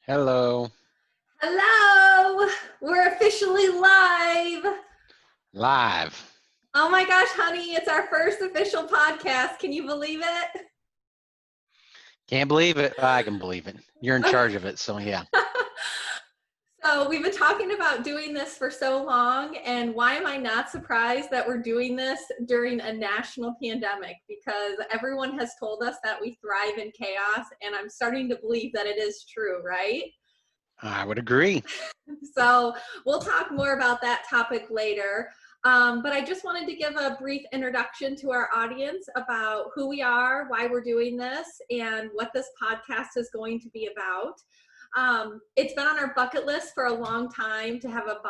Hello. Hello! We're officially live. Live. Oh my gosh, honey, it's our first official podcast. Can you believe it? Can't believe it. I can believe it. You're in Okay. charge of it, so yeah. So we've been talking about doing this for so long, and why am I not surprised that we're doing this during a national pandemic? Because everyone has told us that we thrive in chaos, and I'm starting to believe that it is true, right? I would agree. So we'll talk more about that topic later. But I just wanted to give a brief introduction to our audience about who we are, why we're doing this, and what this podcast is going to be about. It's been on our bucket list for a long time to have a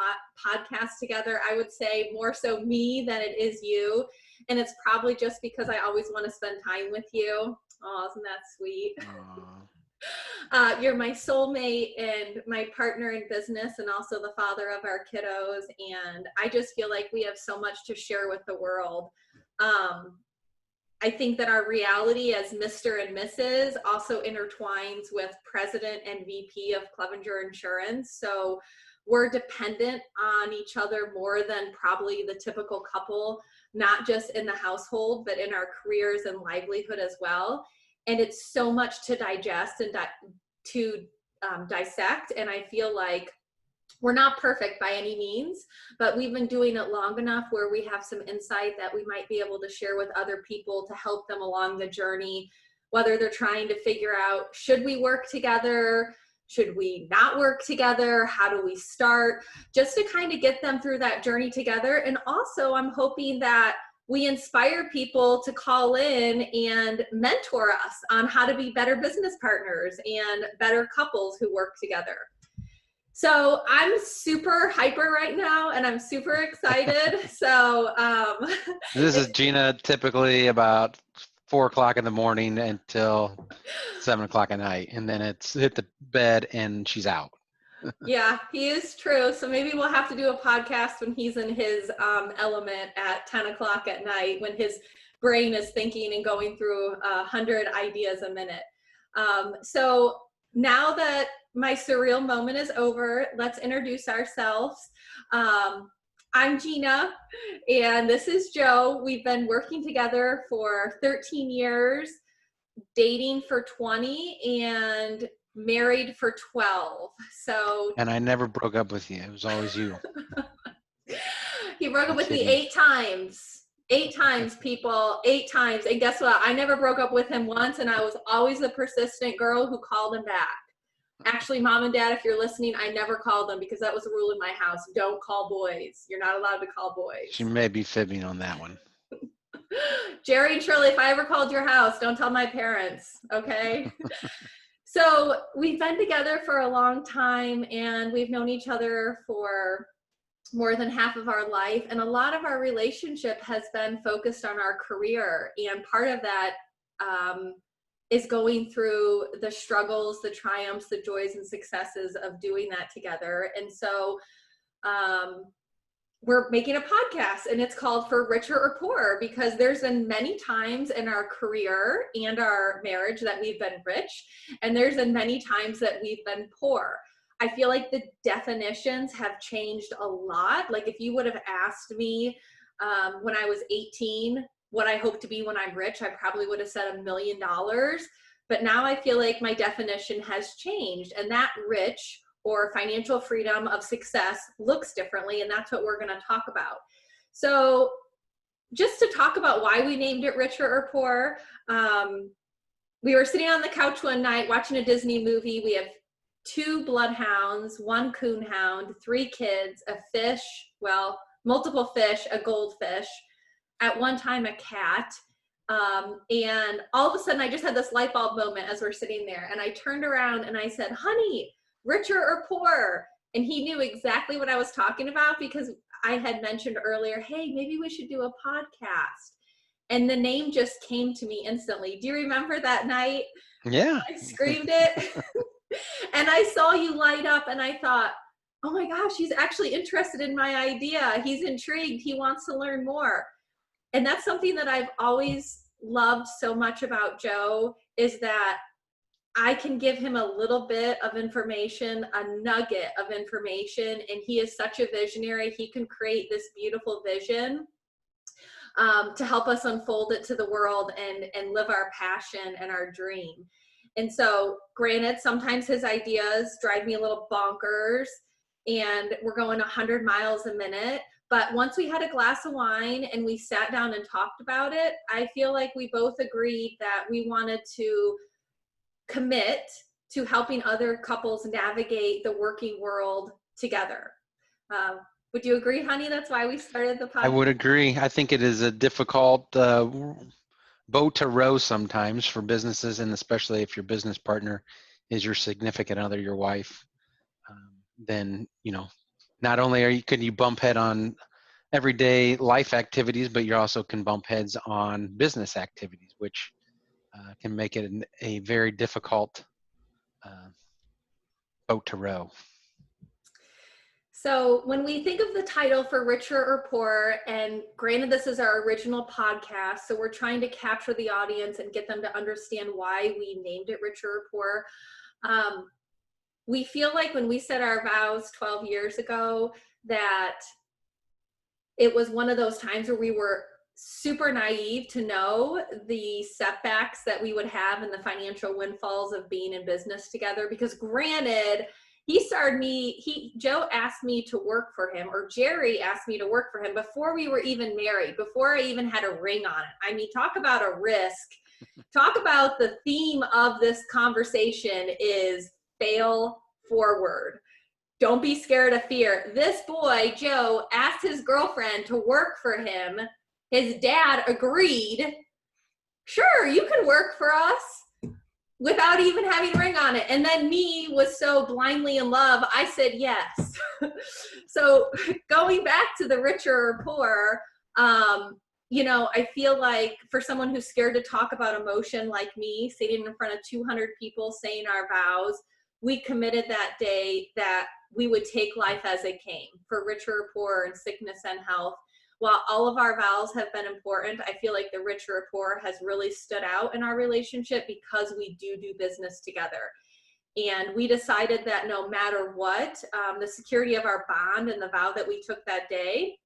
podcast together. I would say more so me than it is you. And it's probably just because I always want to spend time with you. Oh, isn't that sweet? You're my soulmate and my partner in business, and also the father of our kiddos. And I just feel like we have so much to share with the world. I think that our reality as Mr. and Mrs. also intertwines with President and VP of Clevenger Insurance. So we're dependent on each other more than probably the typical couple, not just in the household, but in our careers and livelihood as well. And it's so much to digest and to dissect. And I feel like we're not perfect by any means, but we've been doing it long enough where we have some insight that we might be able to share with other people to help them along the journey, whether they're trying to figure out, should we work together? Should we not work together? How do we start? Just to kind of get them through that journey together. And also, I'm hoping that we inspire people to call in and mentor us on how to be better business partners and better couples who work together. So I'm super hyper right now, and I'm super excited. So This is Gina typically about 4 o'clock in the morning until 7 o'clock at night. And then it's hit the bed and she's out. yeah, he is true. So maybe we'll have to do a podcast when he's in his element at 10 o'clock at night, when his brain is thinking and going through 100 ideas a minute. So now that my surreal moment is over, let's introduce ourselves. I'm Gina, and this is Joe. We've been working together for 13 years, dating for 20, and married for 12. So And I never broke up with you. It was always you. he broke up I'm with me kidding. 8 times. 8 times, people, 8 times. And guess what? I never broke up with him once, and I was always the persistent girl who called him back. Actually, mom and dad, if you're listening, I never called them because that was a rule in my house. Don't call boys. You're not allowed to call She boys. may be fibbing on that one. Jerry and Shirley, if I ever called your house, don't tell my parents, okay? So we've been together for a long time, and we've known each other for more than half of our life. And a lot of our relationship has been focused on our career. And part of that is going through the struggles, the triumphs, the joys and successes of doing that together. And so we're making a podcast, and it's called For Richer or Poorer, because there's been many times in our career and our marriage that we've been rich, and there's been many times that we've been poor. I feel like the definitions have changed a lot. Like if you would have asked me when I was 18 what I hope to be when I'm rich, I probably would have said $1 million. But now I feel like my definition has changed, and that rich or financial freedom of success looks differently, and that's what we're going to talk about. So just to talk about why we named it Richer or Poor, we were sitting on the couch one night watching a Disney movie. We have 2 bloodhounds, 1 coonhound, 3 kids, a fish, well, multiple fish, a goldfish, at one time a cat. And all of a sudden I just had this light bulb moment as we're sitting there, and I turned around and I said, honey, richer or poor? And he knew exactly what I was talking about, because I had mentioned earlier, hey, maybe we should do a podcast. And the name just came to me instantly. Do you remember that night? Yeah. I screamed it. And I saw you light up, and I thought, oh my gosh, he's actually interested in my idea. He's intrigued. He wants to learn more. And that's something that I've always loved so much about Joe, is that I can give him a little bit of information, a nugget of information, and he is such a visionary. He can create this beautiful vision to help us unfold it to the world and live our passion and our dream. And so, granted, sometimes his ideas drive me a little bonkers and we're going 100 miles a minute. But once we had a glass of wine and we sat down and talked about it, I feel like we both agreed that we wanted to commit to helping other couples navigate the working world together. Would you agree, honey? That's why we started the podcast. I would agree. I think it is a difficult boat to row sometimes for businesses, and especially if your business partner is your significant other, your wife. Then, you know, not only can you bump head on everyday life activities, but you also can bump heads on business activities, which can make it a very difficult boat to row. So when we think of the title for Richer or Poor, and granted this is our original podcast, so we're trying to capture the audience and get them to understand why we named it Richer or Poor. We feel like when we said our vows 12 years ago that it was one of those times where we were super naive to know the setbacks that we would have and the financial windfalls of being in business together. Because granted, Joe asked me to work for him, or Jerry asked me to work for him before we were even married, before I even had a ring on it. I mean, talk about a risk. Talk about the theme of this conversation is fail forward. Don't be scared of fear. This boy, Joe, asked his girlfriend to work for him. His dad agreed. Sure, you can work for us, without even having a ring on it. And then me was so blindly in love, I said yes. So going back to the Richer or Poor, you know, I feel like for someone who's scared to talk about emotion like me, sitting in front of 200 people saying our vows, we committed that day that we would take life as it came, for richer or poor, and sickness and health. While all of our vows have been important, I feel like the Richer or Poor has really stood out in our relationship because we do business together. And we decided that no matter what, the security of our bond and the vow that we took that day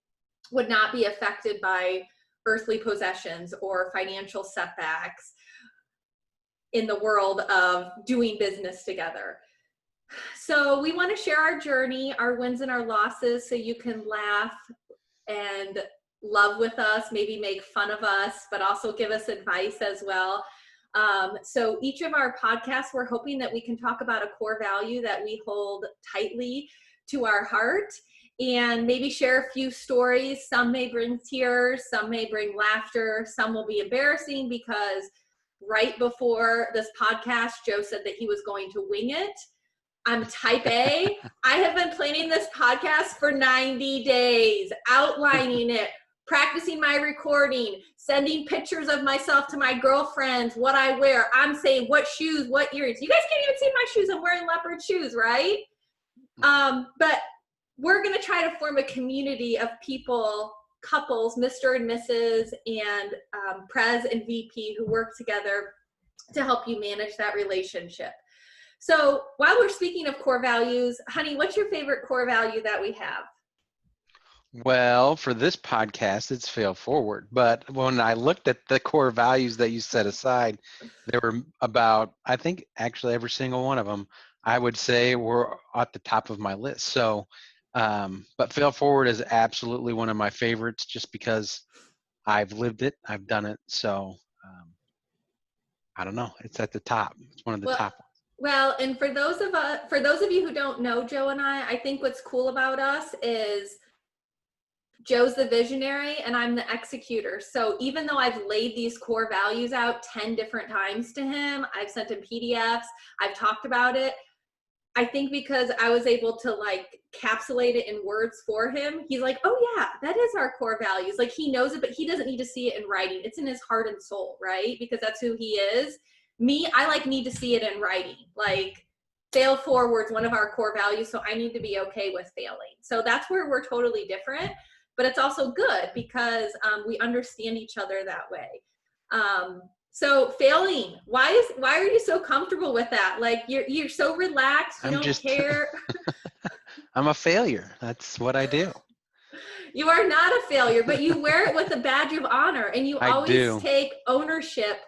would not be affected by earthly possessions or financial setbacks in the world of doing business together. So we want to share our journey, our wins and our losses, so you can laugh and love with us, maybe make fun of us, but also give us advice as well. So each of our podcasts, we're hoping that we can talk about a core value that we hold tightly to our heart, and maybe share a few stories. Some may bring tears, some may bring laughter, some will be embarrassing because right before this podcast, Joe said that he was going to wing it. I'm type A. I have been planning this podcast for 90 days, outlining it, practicing my recording, sending pictures of myself to my girlfriends, what I wear. I'm saying what shoes, what earrings. You guys can't even see my shoes. I'm wearing leopard shoes, right? But we're going to try to form a community of people, couples, Mr. and Mrs. and Prez and VP, who work together to help you manage that relationship. So while we're speaking of core values, honey, what's your favorite core value that we have? Well, for this podcast, it's fail forward. But when I looked at the core values that you set aside, there were about, I think actually every single one of them, I would say were at the top of my list. So, but fail forward is absolutely one of my favorites just because I've lived it, I've done it. So, I don't know, it's at the top. It's one of the top ones. Well, and for those of you who don't know Joe and I think what's cool about us is Joe's the visionary and I'm the executor. So even though I've laid these core values out 10 different times to him, I've sent him PDFs, I've talked about it, I think because I was able to like capsulate it in words for him, he's like, oh yeah, that is our core values. Like he knows it, but he doesn't need to see it in writing. It's in his heart and soul, right? Because that's who he is. Me, I need to see it in writing. Like fail forward's one of our core values, so I need to be okay with failing. So that's where we're totally different, but it's also good because we understand each other that way. So failing, why are you so comfortable with that? Like you're so relaxed, you I'm don't just, care. I'm a failure. That's what I do. You are not a failure, but you wear it with a badge of honor, and you I always do. take ownership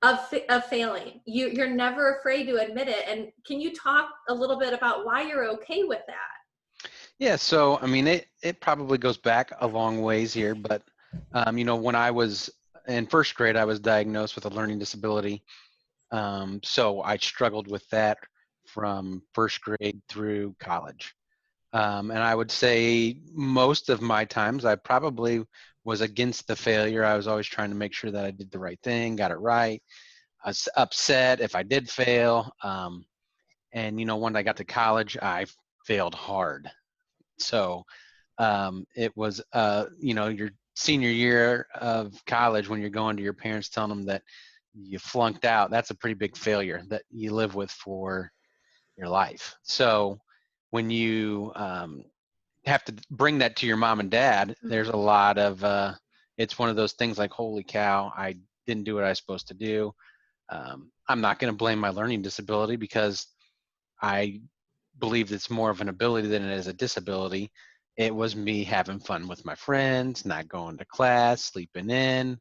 of failing. You're never afraid to admit it. And can you talk a little bit about why you're okay with that? Yeah. So, I mean, it probably goes back a long ways here, but, when I was in first grade, I was diagnosed with a learning disability. So I struggled with that from first grade through college. And I would say most of my times I probably was against the failure. I was always trying to make sure that I did the right thing, got it right. I was upset if I did fail. And when I got to college, I failed hard. So it was, your senior year of college when you're going to your parents telling them that you flunked out. That's a pretty big failure that you live with for your life. So when you have to bring that to your mom and dad, there's a lot of, it's one of those things like, holy cow, I didn't do what I was supposed to do. I'm not going to blame my learning disability because I believe it's more of an ability than it is a disability. It was me having fun with my friends, not going to class, sleeping in,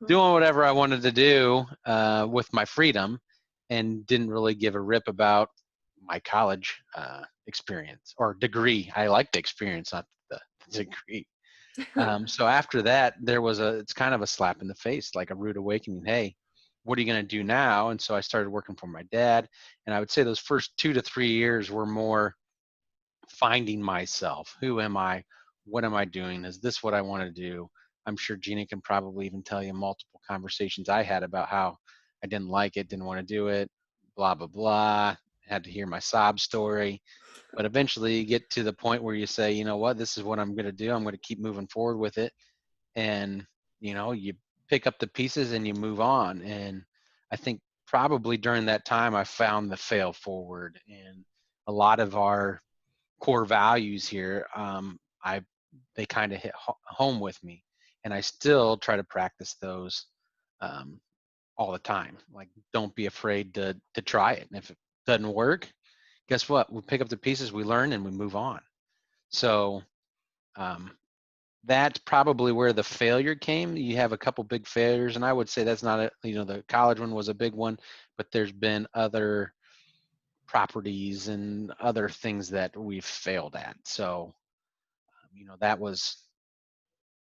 doing whatever I wanted to do with my freedom, and didn't really give a rip about my college experience or degree. I like the experience, not the degree. So after that, it's kind of a slap in the face, like a rude awakening. Hey, what are you going to do now? And so I started working for my dad. And I would say those first 2 to 3 years were more finding myself. Who am I? What am I doing? Is this what I want to do? I'm sure Gina can probably even tell you multiple conversations I had about how I didn't like it, didn't want to do it, blah, blah, blah. Had to hear my sob story. But eventually you get to the point where you say, you know what, this is what I'm going to do. I'm going to keep moving forward with it. And, you pick up the pieces and you move on. And I think probably during that time, I found the fail forward and a lot of our core values here. They kind of hit home with me, and I still try to practice those um, all the time. Like, don't be afraid to try it. And if it doesn't work, guess what? We pick up the pieces, we learn, and we move on. So um, that's probably where the failure came. You have a couple big failures, and I would say that's not the college one was a big one, but there's been other properties and other things that we've failed at. So that was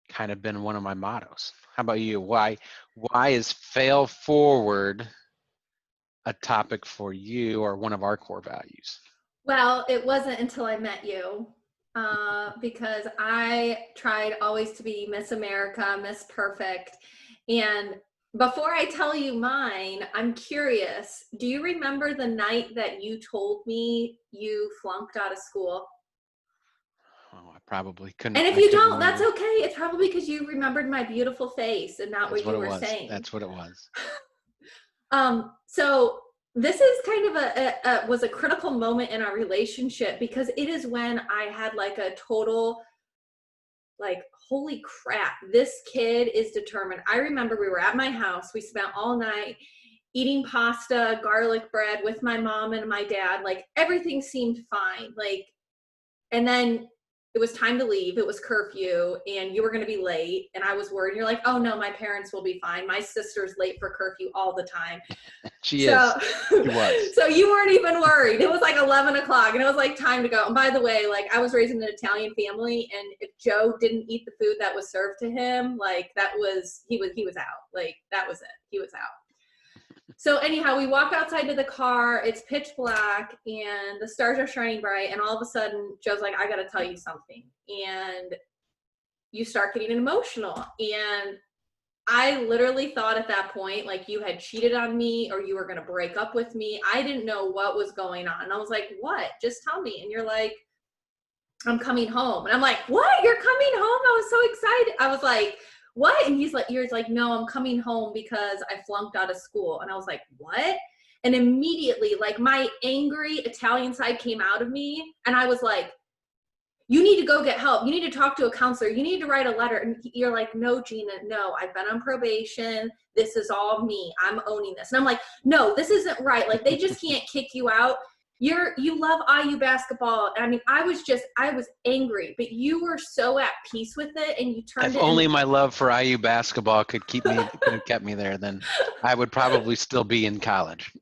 kind of been one of my mottos. How about you? Why is fail forward a topic for you or one of our core values? Well, it wasn't until I met you, because I tried always to be Miss America, Miss Perfect. And before I tell you mine, I'm curious, do you remember the night that you told me you flunked out of school? Oh, I probably couldn't. And if I you couldn't don't, that's remember. okay. It's probably because you remembered my beautiful face and not That's what what you it were was. saying. That's what it was. So this is kind of was a critical moment in our relationship because it is when I had like a total, like, holy crap, this kid is determined. I remember we were at my house. We spent all night eating pasta, garlic bread with my mom and my dad. Like everything seemed fine. Like, and then it was time to leave. It was curfew and you were going to be late. And I was worried. You're like, oh no, my parents will be fine. My sister's late for curfew all the time. She So, is. She was. so you weren't even worried. It was like 11 o'clock and it was like time to go. And by the way, like I was raised in an Italian family and if Joe didn't eat the food that was served to him, like he was out. Like that was it. He was out. So anyhow, we walk outside to the car, it's pitch black and the stars are shining bright. And all of a sudden Joe's like, I got to tell you something. And you start getting emotional. And I literally thought at that point, like you had cheated on me or you were going to break up with me. I didn't know what was going on. And I was like, what? Just tell me. And you're like, I'm coming home. And I'm like, what? You're coming home? I was so excited. I was like, what? And you're like, no, I'm coming home because I flunked out of school. And I was like, what? And immediately, like my angry Italian side came out of me. And I was like, you need to go get help. You need to talk to a counselor. You need to write a letter. And you're like, no, Gina, no, I've been on probation. This is all me. I'm owning this. And I'm like, no, this isn't right. Like, they just can't kick you out. You love IU basketball. I mean, I was angry, but you were so at peace with it, and you turned If it only into, my love for IU basketball could have kept me there, then I would probably still be in college.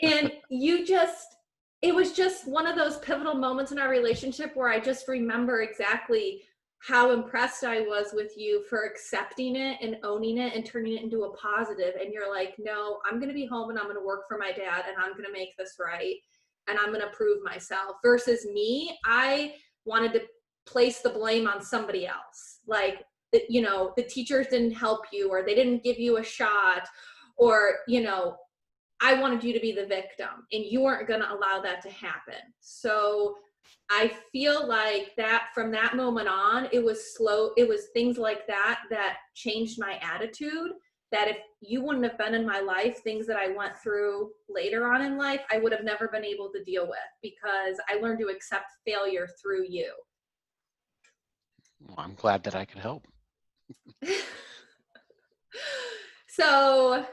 and it was just one of those pivotal moments in our relationship where I just remember exactly how impressed I was with you for accepting it and owning it and turning it into a positive. And you're like, no, I'm going to be home and I'm going to work for my dad and I'm going to make this right. And I'm going to prove myself. Versus me, I wanted to place the blame on somebody else. Like, you know, the teachers didn't help you, or they didn't give you a shot, or, you know, I wanted you to be the victim, and you weren't going to allow that to happen. So I feel like that from that moment on, it was things like that that changed my attitude. That if you wouldn't have been in my life, things that I went through later on in life, I would have never been able to deal with, because I learned to accept failure through you. Well, I'm glad that I could help. So,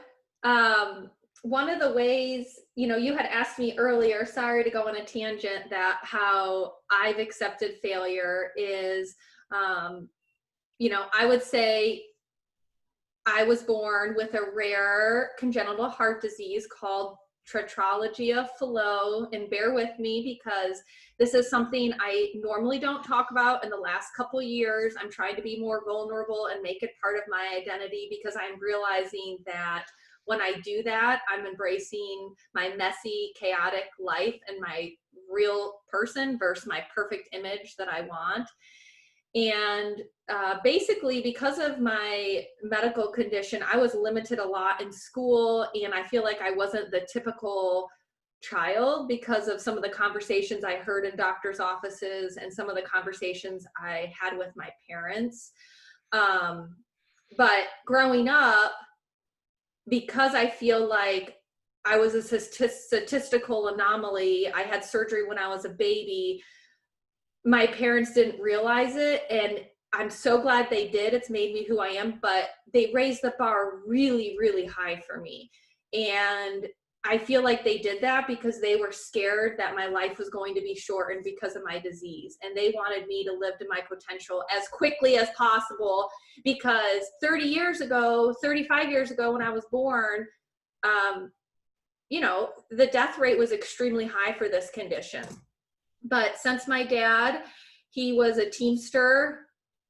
one of the ways, you know, you had asked me earlier, sorry to go on a tangent, that how I've accepted failure is, you know, I would say I was born with a rare congenital heart disease called tetralogy Fallot, and bear with me because this is something I normally don't talk about. In the last couple of years, I'm trying to be more vulnerable and make it part of my identity, because I'm realizing that when I do that, I'm embracing my messy, chaotic life and my real person versus my perfect image that I want. And basically, because of my medical condition, I was limited a lot in school, and I feel like I wasn't the typical child because of some of the conversations I heard in doctors' offices and some of the conversations I had with my parents. But growing up, because I feel like I was a statistical anomaly, I had surgery when I was a baby, my parents didn't realize it, and I'm so glad they did. It's made me who I am, but they raised the bar really, really high for me. And I feel like they did that because they were scared that my life was going to be shortened because of my disease. And they wanted me to live to my potential as quickly as possible, because 30 years ago, 35 years ago, when I was born, you know, the death rate was extremely high for this condition. But since my dad, he was a Teamster,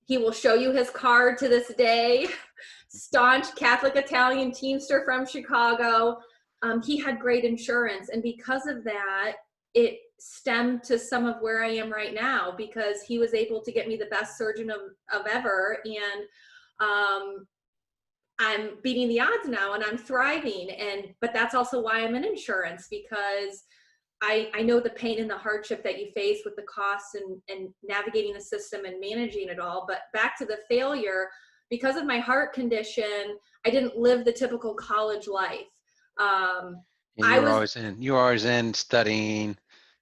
he will show you his card to this day, staunch Catholic Italian Teamster from Chicago. He had great insurance. And because of that, it stemmed to some of where I am right now, because he was able to get me the best surgeon of ever. And I'm beating the odds now and I'm thriving. But that's also why I'm in insurance, because I know the pain and the hardship that you face with the costs and navigating the system and managing it all. But back to the failure, because of my heart condition, I didn't live the typical college life. And I was you were always in studying,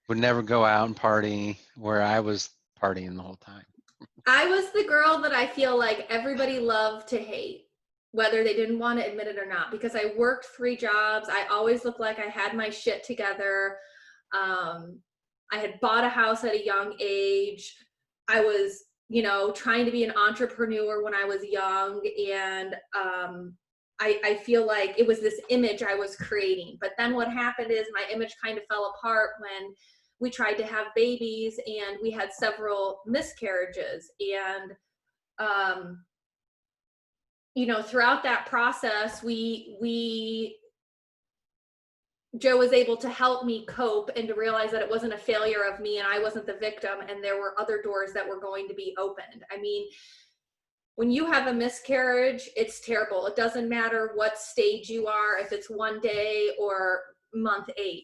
would never go out and party, where I was partying the whole time. the girl that I feel like everybody loved to hate, whether they didn't want to admit it or not, because I worked 3 jobs. I always looked like I had my shit together. I had bought a house at a young age. I was, you know, trying to be an entrepreneur when I was young. And I feel like it was this image I was creating. But then what happened is my image kind of fell apart when we tried to have babies, and we had several miscarriages. And, you know, throughout that process, Joe was able to help me cope and to realize that it wasn't a failure of me and I wasn't the victim, and there were other doors that were going to be opened. I mean, when you have a miscarriage, it's terrible. It doesn't matter what stage you are, if it's 1 day or month 8.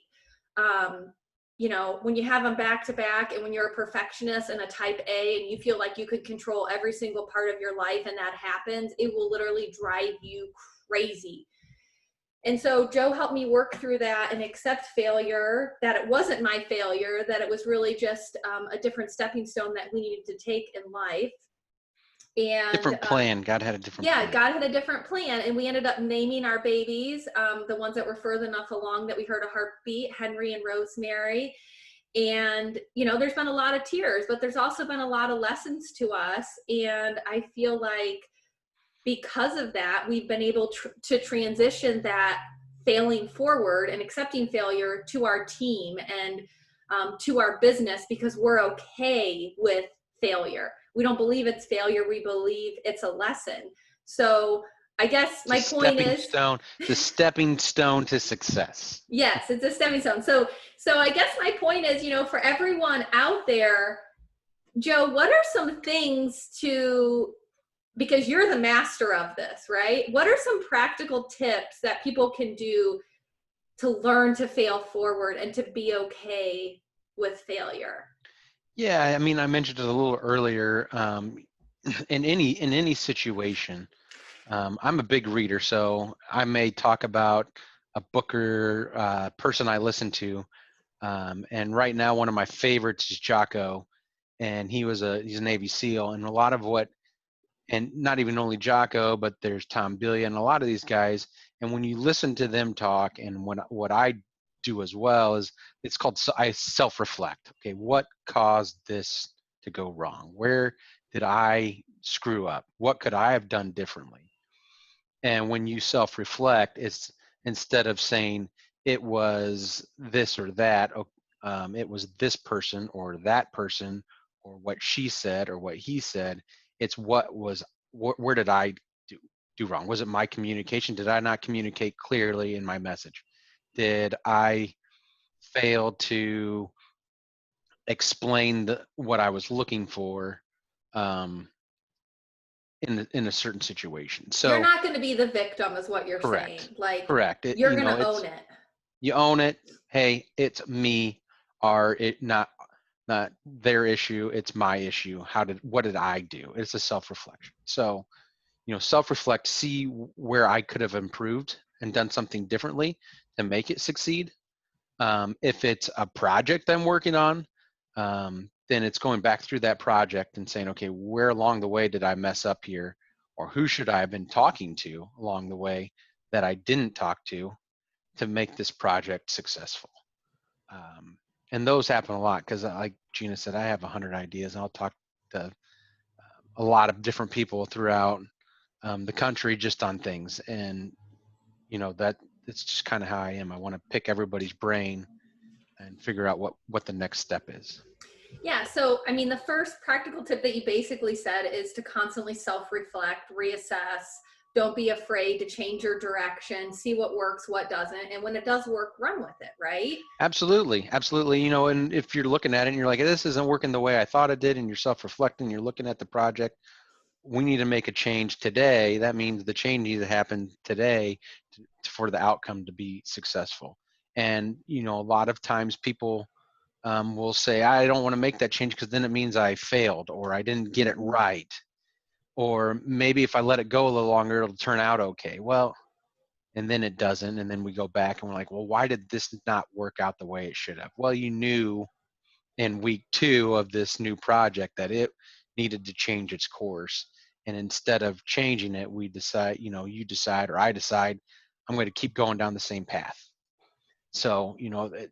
You know, when you have them back to back, and when you're a perfectionist and a type A and you feel like you could control every single part of your life and that happens, it will literally drive you crazy. And so Joe helped me work through that and accept failure, that it wasn't my failure, that it was really just a different stepping stone that we needed to take in life. And Different plan. God had a different yeah, plan. God had a different plan. And we ended up naming our babies, the ones that were further enough along that we heard a heartbeat, Henry and Rosemary. And, you know, there's been a lot of tears, but there's also been a lot of lessons to us. And I feel like because of that, we've been able to transition that failing forward and accepting failure to our team and to our business, because we're okay with failure. We don't believe it's failure. We believe it's a lesson. So I guess It's a my point stepping is, stone. It's a stepping stone to success. yes, it's a stepping stone. So I guess my point is, you know, for everyone out there, Joe, what are some things to, because you're the master of this, right? What are some practical tips that people can do to learn to fail forward and to be okay with failure? Yeah, I mean, I mentioned it a little earlier. In any situation, I'm a big reader, so I may talk about a book or person I listen to. And right now, one of my favorites is Jocko, and he's a Navy SEAL, and a lot of what, and not even only Jocko, but there's Tom Billion and a lot of these guys. And when you listen to them talk, and what I do as well is it's called I self-reflect. Okay, what caused this to go wrong? Where did I screw up? What could I have done differently? And when you self-reflect, it's instead of saying it was this or that, it was this person or that person or what she said or what he said. It's where did I do wrong? Was it my communication? Did I not communicate clearly in my message? Did I fail to explain what I was looking for um, in a certain situation? You're So not going to be the victim, is what you're correct, saying. Like, correct. you're going to own it. You own it. Hey, it's me, or it not their issue. It's my issue. What did I do? It's a self-reflection. So, self-reflect, see where I could have improved and done something differently to make it succeed. If it's a project I'm working on, then it's going back through that project and saying, okay, where along the way did I mess up here? Or who should I have been talking to along the way that I didn't talk to make this project successful? And those happen a lot because, like Gina said, I have 100 ideas, and I'll talk to a lot of different people throughout the country just on things. And that it's just kind of how I am. I want to pick everybody's brain and figure out what the next step is. Yeah. So, I mean, the first practical tip that you basically said is to constantly self-reflect, reassess. Don't be afraid to change your direction, see what works, what doesn't. And when it does work, run with it, right? Absolutely, absolutely. And if you're looking at it and you're like, this isn't working the way I thought it did, and you're self-reflecting, you're looking at the project, we need to make a change today. That means the change needs to happen today for the outcome to be successful. And a lot of times people will say, I don't want to make that change because then it means I failed or I didn't get it right. Or maybe if I let it go a little longer, it'll turn out okay. Well, and then it doesn't. And then we go back and we're like, well, why did this not work out the way it should have? Well, you knew in week 2 of this new project that it needed to change its course. And instead of changing it, we decide, you decide or I decide I'm going to keep going down the same path. So,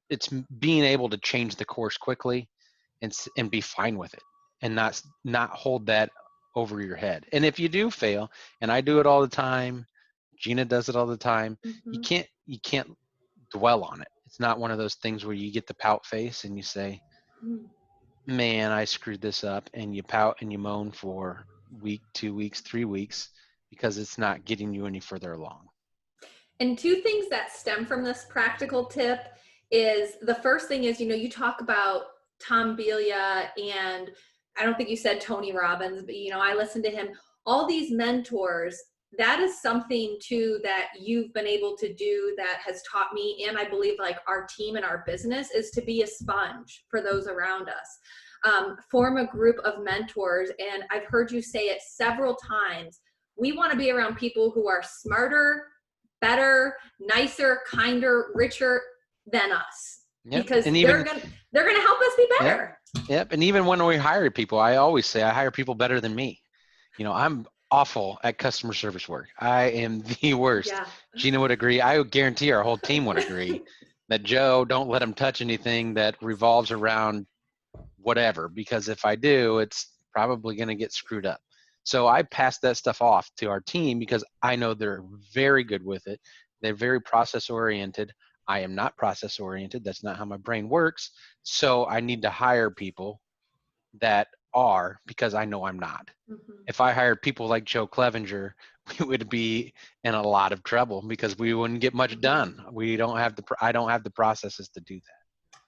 it's being able to change the course quickly and be fine with it and not hold that over your head. And if you do fail, and I do it all the time, Gina does it all the time, you can't dwell on it. It's not one of those things where you get the pout face and you say, man, I screwed this up, and you pout and you moan for week, 2 weeks, 3 weeks because it's not getting you any further along. And two things that stem from this practical tip is, the first thing is, you talk about Tom Bilia, and I don't think you said Tony Robbins, but I listened to him. All these mentors, that is something too that you've been able to do that has taught me, and I believe like our team and our business, is to be a sponge for those around us. Form a group of mentors, and I've heard you say it several times. We want to be around people who are smarter better, nicer, kinder, richer than us, Yep. because And they're even, gonna help us be yep. better. Yep. And even when we hire people, I always say I hire people better than me. I'm awful at customer service work. I am the worst. Yeah. Gina would agree. I would guarantee our whole team would agree that Joe, don't let him touch anything that revolves around whatever, because if I do, it's probably going to get screwed up. So I pass that stuff off to our team because I know they're very good with it. They're very process oriented. I am not process oriented. That's not how my brain works. So I need to hire people that are, because I know I'm not. Mm-hmm. If I hired people like Joe Clevenger, we would be in a lot of trouble because we wouldn't get much done. I don't have the processes to do that.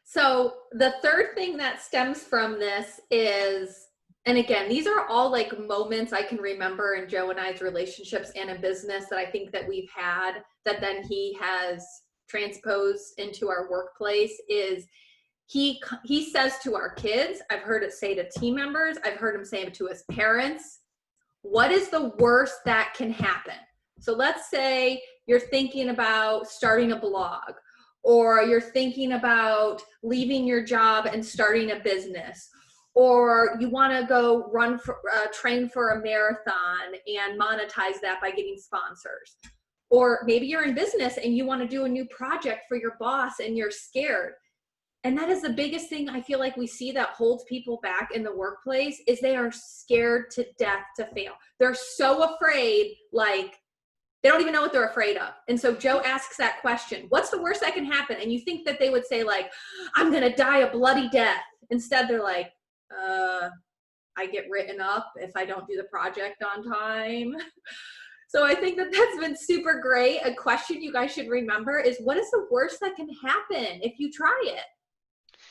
So the third thing that stems from this is, and again, these are all like moments I can remember in Joe and I's relationships and a business that I think that we've had that then he has transposed into our workplace, is he says to our kids, I've heard it say to team members, I've heard him say it to his parents, what is the worst that can happen? So let's say you're thinking about starting a blog, or you're thinking about leaving your job and starting a business, or you want to go train for a marathon and monetize that by getting sponsors. Or maybe you're in business and you want to do a new project for your boss and you're scared. And that is the biggest thing I feel like we see that holds people back in the workplace, is they are scared to death to fail. They're so afraid, like they don't even know what they're afraid of. And so Joe asks that question, what's the worst that can happen? And you think that they would say like, I'm going to die a bloody death. Instead, they're like, I get written up if I don't do the project on time. So I think that that's been super great. A question you guys should remember is, what is the worst that can happen if you try it?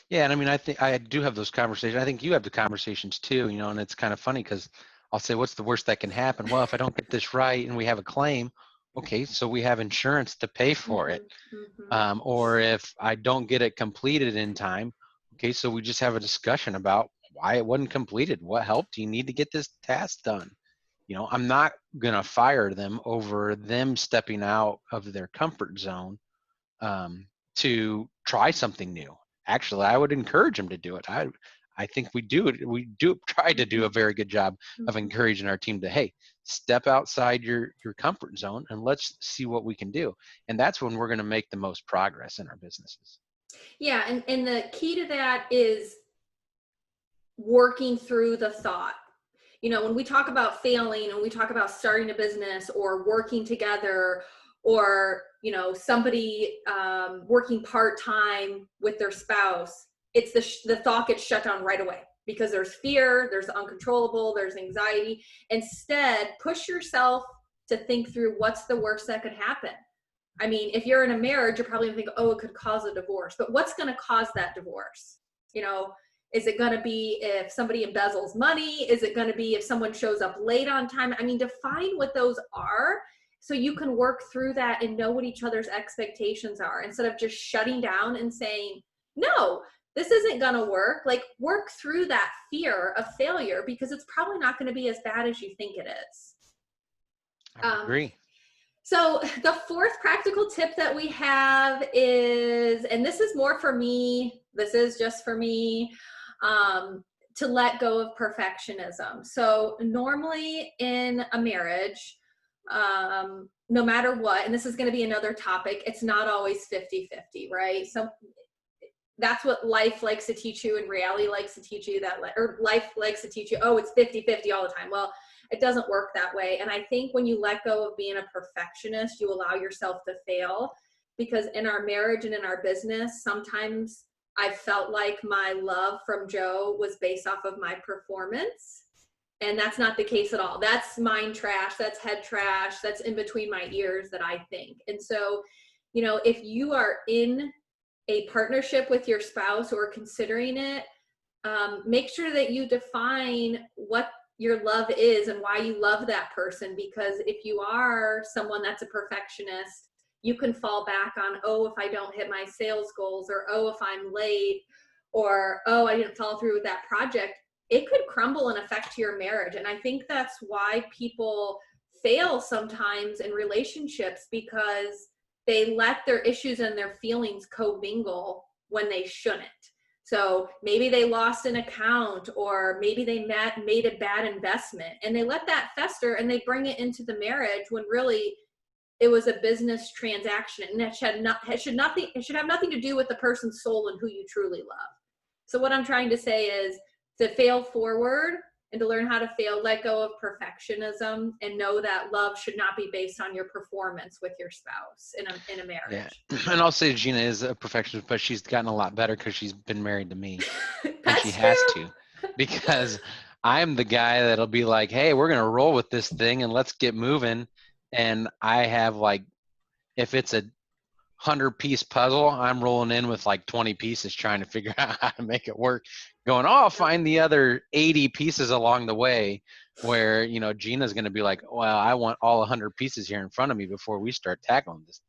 Yeah, and I mean, I think I do have those conversations. I think you have the conversations too, and it's kind of funny because I'll say, what's the worst that can happen? Well, if I don't get this right and we have a claim, okay, so we have insurance to pay for it. Or if I don't get it completed in time, okay, so we just have a discussion about why it wasn't completed. What help do you need to get this task done? I'm not going to fire them over them stepping out of their comfort zone to try something new. Actually, I would encourage them to do it. I think we do try to do a very good job of encouraging our team to, hey, step outside your comfort zone and let's see what we can do. And that's when we're going to make the most progress in our businesses. Yeah, and the key to that is working through the thought. When we talk about failing and we talk about starting a business or working together, or somebody working part-time with their spouse, it's the thought gets shut down right away because there's fear, there's uncontrollable, there's anxiety. Instead, push yourself to think through what's the worst that could happen. I mean, if you're in a marriage, you're probably gonna think, oh, it could cause a divorce, but what's going to cause that divorce? Is it going to be if somebody embezzles money? Is it going to be if someone shows up late on time? I mean, define what those are so you can work through that and know what each other's expectations are, instead of just shutting down and saying, no, this isn't going to work. Like, work through that fear of failure, because it's probably not going to be as bad as you think it is. I agree. So the fourth practical tip that we have is, and this is more for me, this is just for me, to let go of perfectionism. So normally in a marriage, no matter what, and this is going to be another topic, it's not always 50-50, right? So that's what life likes to teach you, and reality likes to teach you or life likes to teach you, oh, it's 50-50 all the time. Well, it doesn't work that way. And I think when you let go of being a perfectionist, you allow yourself to fail, because in our marriage and in our business, sometimes I felt like my love from Joe was based off of my performance. And that's not the case at all. That's mind trash. That's head trash. That's in between my ears that I think. And so, if you are in a partnership with your spouse or considering it, make sure that you define what your love is and why you love that person. Because if you are someone that's a perfectionist, you can fall back on, oh, if I don't hit my sales goals, or oh, if I'm late, or oh, I didn't follow through with that project. It could crumble and affect your marriage. And I think that's why people fail sometimes in relationships because they let their issues and their feelings commingle when they shouldn't. So maybe they lost an account, or maybe they made a bad investment, and they let that fester and they bring it into the marriage when really it was a business transaction, and it should have nothing to do with the person's soul and who you truly love. So what I'm trying to say is to fail forward and to learn how to fail, let go of perfectionism, and know that love should not be based on your performance with your spouse in a Yeah. marriage. And I'll say Gina is a perfectionist, but she's gotten a lot better because she's been married to me. And she That's has true. to, because I'm the guy that'll be like, hey, we're going to roll with this thing and let's get moving. And I have like, if it's a 100-piece puzzle, I'm rolling in with like 20 pieces trying to figure out how to make it work, going, oh, I'll find the other 80 pieces along the way, where, you know, Gina's going to be like, well, I want all 100 pieces here in front of me before we start tackling this.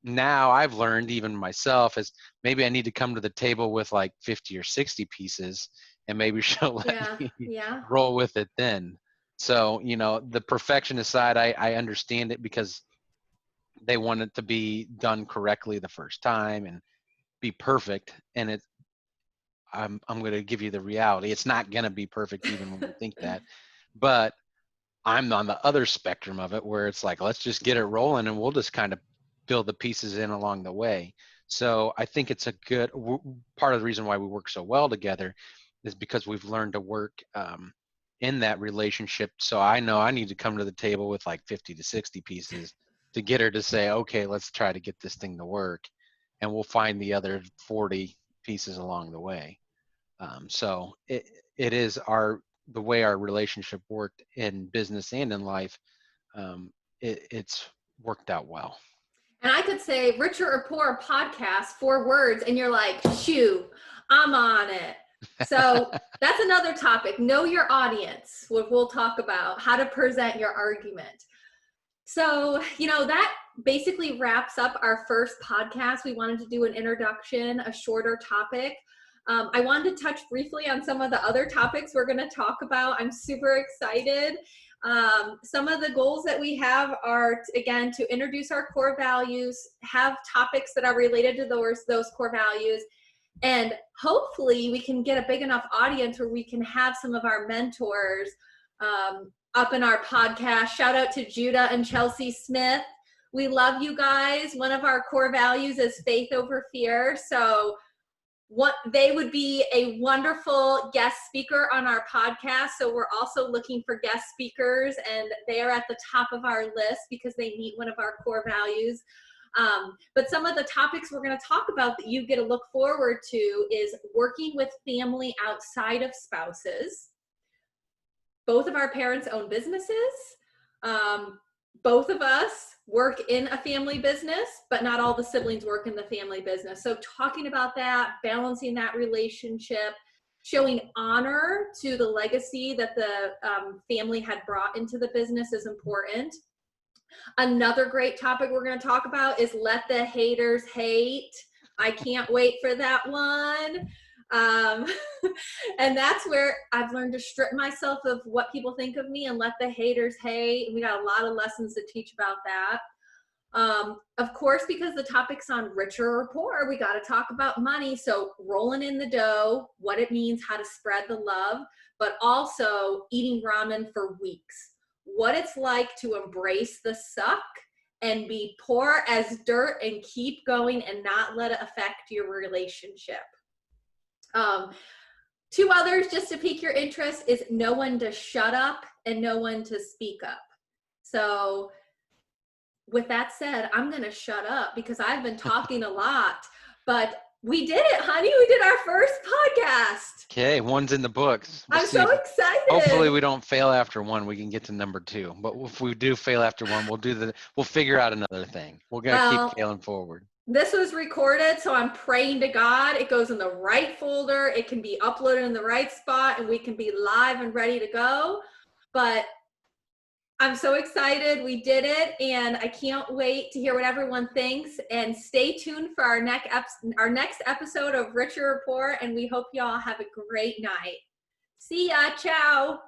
Now I've learned, even myself, is maybe I need to come to the table with like 50 or 60 pieces, and maybe she'll let me Yeah. roll with it then. So, you know, the perfectionist side, I understand it, because they want it to be done correctly the first time and be perfect. And I'm going to give you the reality. It's not going to be perfect even when we think that. But I'm on the other spectrum of it, where it's like, let's just get it rolling and we'll just kind of build the pieces in along the way. So I think it's a good part of the reason why we work so well together is because we've learned to work in that relationship. So I know I need to come to the table with like 50 to 60 pieces to get her to say, okay, let's try to get this thing to work. And we'll find the other 40 pieces along the way. So it is the way our relationship worked in business and in life. It's worked out well. And I could say Richer or Poor podcast, 4 words, and you're like, shoo, I'm on it. So that's another topic. Know your audience. We'll talk about how to present your argument. So, you know, that basically wraps up our first podcast. We wanted to do an introduction, a shorter topic. I wanted to touch briefly on some of the other topics we're going to talk about. I'm super excited. Some of the goals that we have are, again, to introduce our core values, have topics that are related to those core values, and hopefully we can get a big enough audience where we can have some of our mentors up in our podcast. Shout out to Judah and Chelsea Smith. We love you guys. One of our core values is faith over fear. So they would be a wonderful guest speaker on our podcast. So we're also looking for guest speakers, and they are at the top of our list because they meet one of our core values. But some of the topics we're going to talk about that you get to look forward to is working with family outside of spouses. Both of our parents own businesses. Both of us work in a family business, but not all the siblings work in the family business. So talking about that, balancing that relationship, showing honor to the legacy that the family had brought into the business is important. Another great topic we're going to talk about is let the haters hate. I can't wait for that one. And that's where I've learned to strip myself of what people think of me and let the haters hate. We got a lot of lessons to teach about that. Of course, because the topic's on richer or poor, we got to talk about money. So rolling in the dough, what it means, how to spread the love, but also eating ramen for weeks. What it's like to embrace the suck and be poor as dirt and keep going and not let it affect your relationship. 2 others, just to pique your interest, is know when to shut up and know when to speak up. So with that said, I'm going to shut up because I've been talking a lot, but we did it, honey. We did our first podcast. Okay, one's in the books. I'm so excited. Hopefully we don't fail after one. We can get to number 2. But if we do fail after one, we'll figure out another thing. We're going to keep failing forward. This was recorded, so I'm praying to God it goes in the right folder, it can be uploaded in the right spot, and we can be live and ready to go. But I'm so excited we did it, and I can't wait to hear what everyone thinks. And stay tuned for our next episode of Richer or Poor, and we hope y'all have a great night. See ya. Ciao.